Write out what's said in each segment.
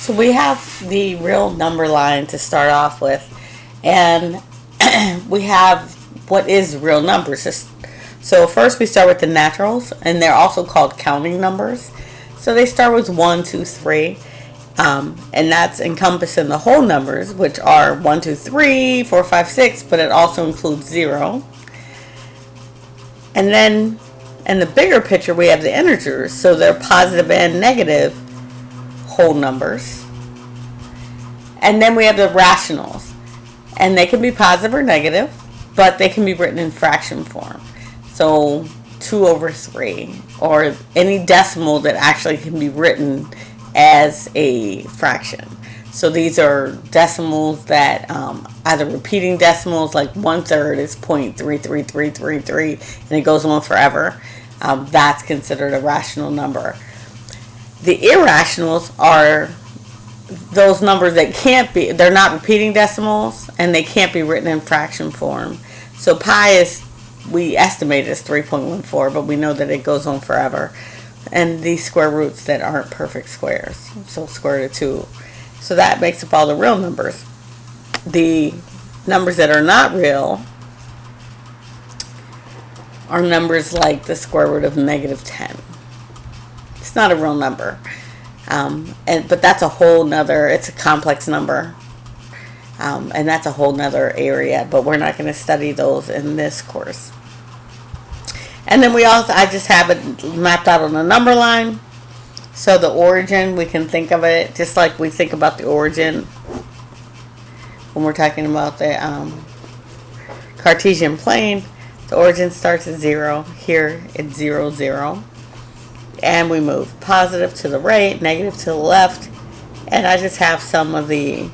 So we have the real number line to start off with, and we have what is real numbers. So first we start with the naturals, and they're also called counting numbers. So they start with 1, 2, 3, and that's encompassing the whole numbers, which are 1, 2, 3, 4, 5, 6, but it also includes 0. And then in the bigger picture, we have the integers, so they're positive and negative whole numbers. And then we have the rationals, and they can be positive or negative, but they can be written in fraction form. So 2/3, or any decimal that actually can be written as a fraction. So these are decimals that either repeating decimals, like 1/3 is 0.33333, and it goes on forever. That's considered a rational number. The irrationals are those numbers that can't be, they're not repeating decimals, and they can't be written in fraction form. So pi is, we estimate it's 3.14, but we know that it goes on forever. And these square roots that aren't perfect squares, so square root of 2. So that makes up all the real numbers. The numbers that are not real are numbers like the square root of -10. It's not a real number. But that's a whole nother, it's a complex number. And that's a whole nother area, but we're not going to study those in this course. And then I just have it mapped out on the number line. So the origin, we can think of it just like we think about the origin when we're talking about the Cartesian plane. The origin starts at 0. Here it's 0, 0. And we move positive to the right, negative to the left. And I just have some of the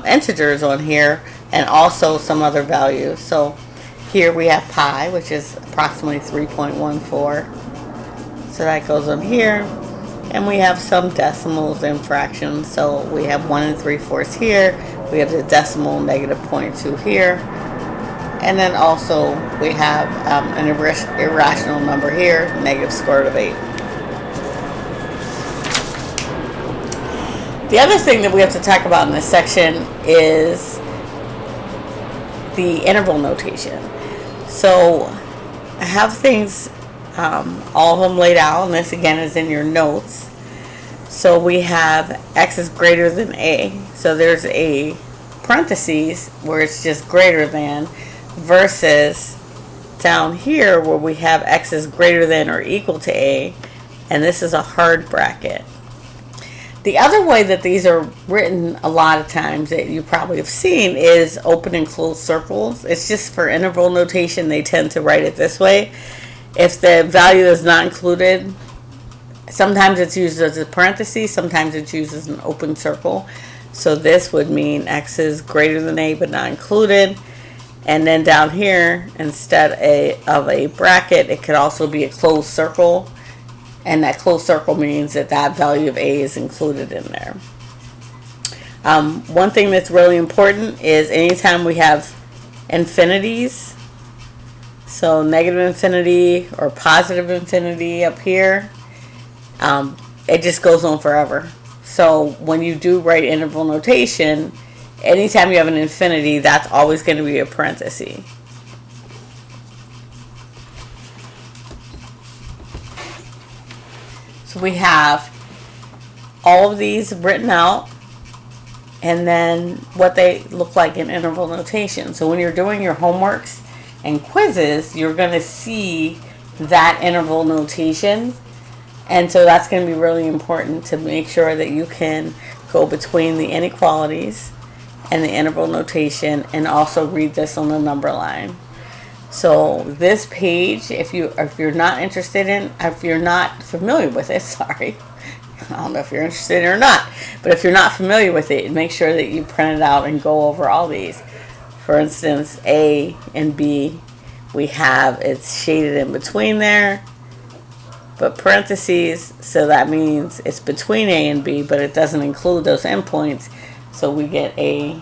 integers on here, and also some other values. So here we have pi, which is approximately 3.14. So that goes on here. And we have some decimals and fractions. So we have 1 3/4 here. We have the decimal -0.2 here. And then also we have an irrational number here, negative square root of 8. The other thing that we have to talk about in this section is the interval notation. So I have things, all of them laid out, and this again is in your notes. So we have x is greater than a. So there's a parentheses where it's just greater than, versus down here where we have x is greater than or equal to a, and this is a hard bracket. The other way that these are written a lot of times that you probably have seen is open and closed circles. It's just for interval notation, they tend to write it this way. If the value is not included, sometimes it's used as a parenthesis, sometimes it's used as an open circle. So this would mean x is greater than a but not included. And then down here, instead of a bracket, it could also be a closed circle. And that closed circle means that that value of a is included in there. One thing that's really important is anytime we have infinities, so negative infinity or positive infinity up here, it just goes on forever. So when you do write interval notation, anytime you have an infinity, that's always going to be a parenthesis. So we have all of these written out, and then what they look like in interval notation. So when you're doing your homeworks and quizzes, you're going to see that interval notation. And so that's going to be really important to make sure that you can go between the inequalities and the interval notation, and also read this on the number line. So this page, if you're not interested in, if you're not familiar with it, sorry, I don't know if you're interested or not, but if you're not familiar with it, make sure that you print it out and go over all these. For instance, A and B, we have it's shaded in between there, but parentheses, so that means it's between A and B, but it doesn't include those endpoints. So we get A,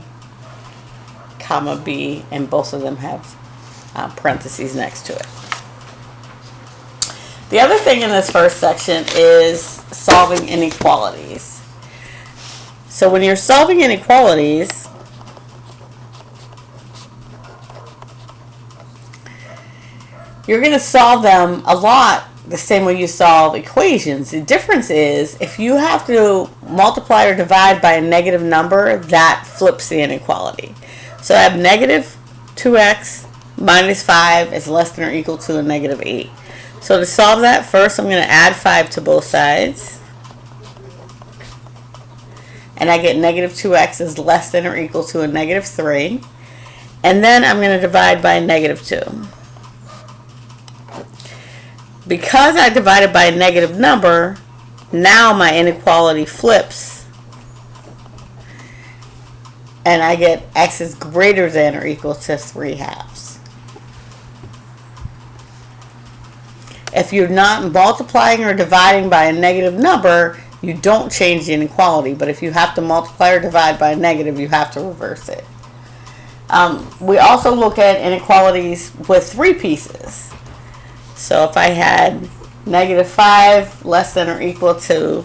comma B, and both of them have parentheses next to it. The other thing in this first section is solving inequalities. So when you're solving inequalities, you're going to solve them a lot the same way you solve equations. The difference is if you have to multiply or divide by a negative number, that flips the inequality. So I have negative 2x minus 5 is less than or equal to a negative 8. So to solve that, first I'm going to add 5 to both sides. And I get negative 2x is less than or equal to a negative 3. And then I'm going to divide by a negative 2. Because I divided by a negative number, now my inequality flips. And I get x is greater than or equal to 3/2. If you're not multiplying or dividing by a negative number, you don't change the inequality. But if you have to multiply or divide by a negative, you have to reverse it. We also look at inequalities with 3 pieces. So if I had negative 5 less than or equal to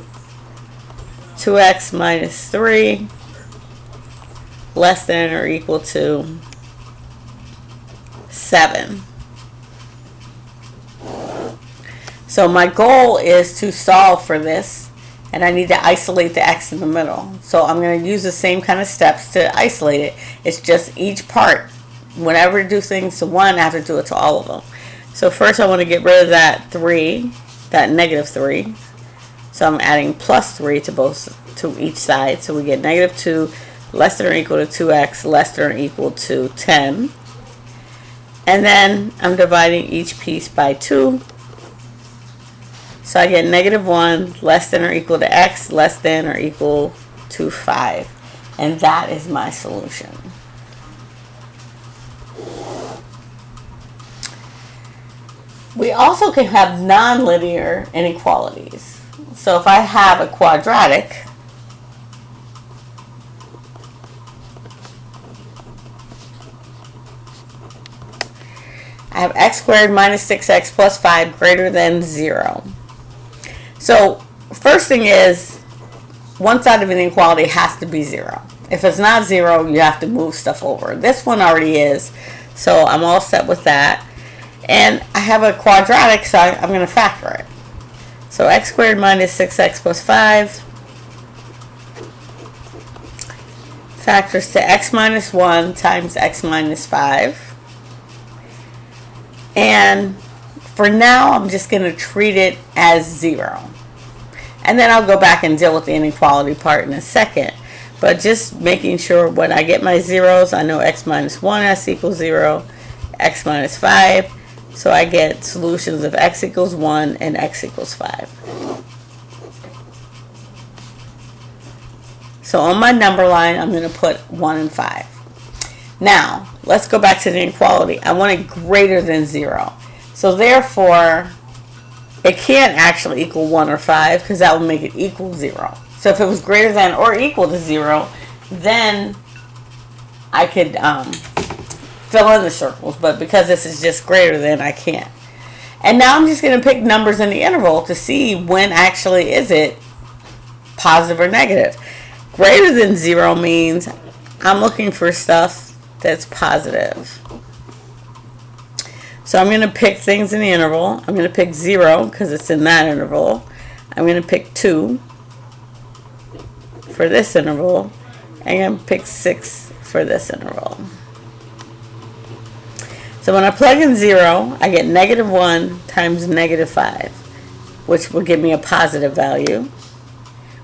2x minus 3 less than or equal to 7. So my goal is to solve for this, and I need to isolate the x in the middle. So I'm going to use the same kind of steps to isolate it. It's just each part. Whenever I do things to one, I have to do it to all of them. So first I want to get rid of that 3, that negative 3. So I'm adding plus 3 to each side. So we get negative 2 less than or equal to 2x less than or equal to 10. And then I'm dividing each piece by 2. So I get negative 1 less than or equal to x less than or equal to 5. And that is my solution. We also can have nonlinear inequalities. So if I have a quadratic, I have x squared minus 6x plus 5 greater than 0. So first thing is, one side of an inequality has to be 0. If it's not 0, you have to move stuff over. This one already is, so I'm all set with that. And I have a quadratic, so I'm going to factor it. So x squared minus 6x plus 5 factors to x minus 1 times x minus 5. And for now, I'm just going to treat it as 0. And then I'll go back and deal with the inequality part in a second. But just making sure when I get my zeros, I know x minus 1 has to equal 0, x minus 5. So I get solutions of x equals 1 and x equals 5. So on my number line, I'm going to put 1 and 5. Now, let's go back to the inequality. I want it greater than 0. So therefore, it can't actually equal 1 or 5 because that would make it equal 0. So if it was greater than or equal to 0, then I could fill in the circles. But because this is just greater than, I can't. And now I'm just going to pick numbers in the interval to see when actually is it positive or negative. Greater than 0 means I'm looking for stuff that's positive. So I'm going to pick things in the interval. I'm going to pick 0 because it's in that interval. I'm going to pick 2 for this interval. I'm going to pick 6 for this interval. So when I plug in 0, I get negative 1 times negative 5, which will give me a positive value.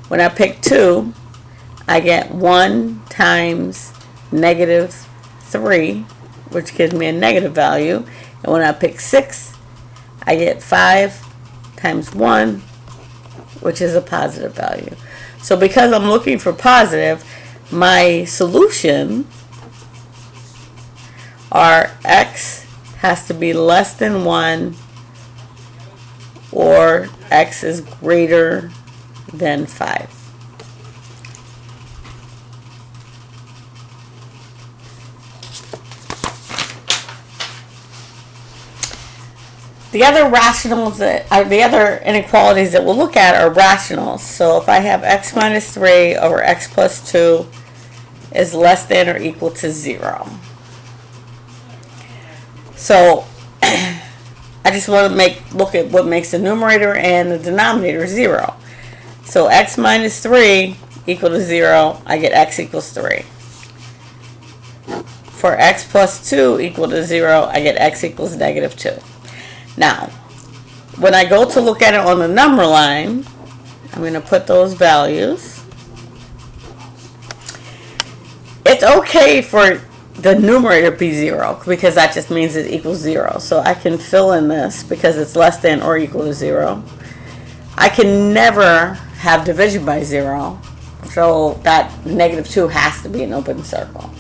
When I pick 2, I get 1 times negative 3, which gives me a negative value. And when I pick 6, I get 5 times 1, which is a positive value. So because I'm looking for positive, my solution are x has to be less than 1 or x is greater than 5. The other rationals that are the other inequalities that we'll look at are rationals. So if I have x minus 3 over x plus 2 is less than or equal to 0. So I just want to look at what makes the numerator and the denominator 0. So x minus 3 equal to 0, I get x equals 3. For x plus 2 equal to 0, I get x equals negative 2. Now, when I go to look at it on the number line, I'm going to put those values. It's okay for the numerator to be 0 because that just means it equals 0. So I can fill in this because it's less than or equal to 0. I can never have division by 0. So that negative 2 has to be an open circle.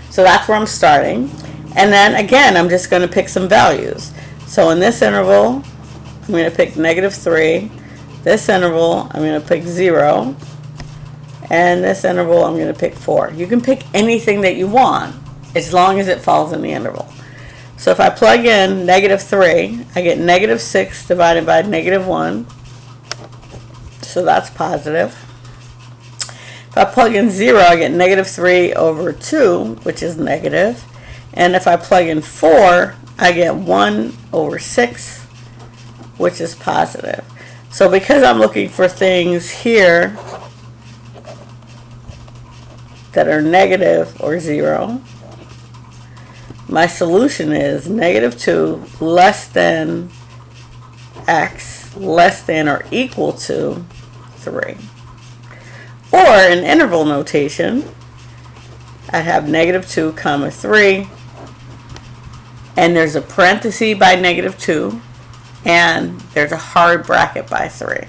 So that's where I'm starting. And then again, I'm just going to pick some values. So in this interval, I'm going to pick negative 3. This interval, I'm going to pick 0. And this interval, I'm going to pick 4. You can pick anything that you want as long as it falls in the interval. So if I plug in negative 3, I get negative 6 divided by negative 1. So that's positive. If I plug in 0, I get negative 3 over 2, which is negative. And if I plug in 4, I get 1 over 6, which is positive. So because I'm looking for things here that are negative or 0, my solution is negative 2 less than x less than or equal to 3. Or in interval notation, I have negative 2 comma 3. And there's a parenthesis by negative 2, and there's a hard bracket by 3.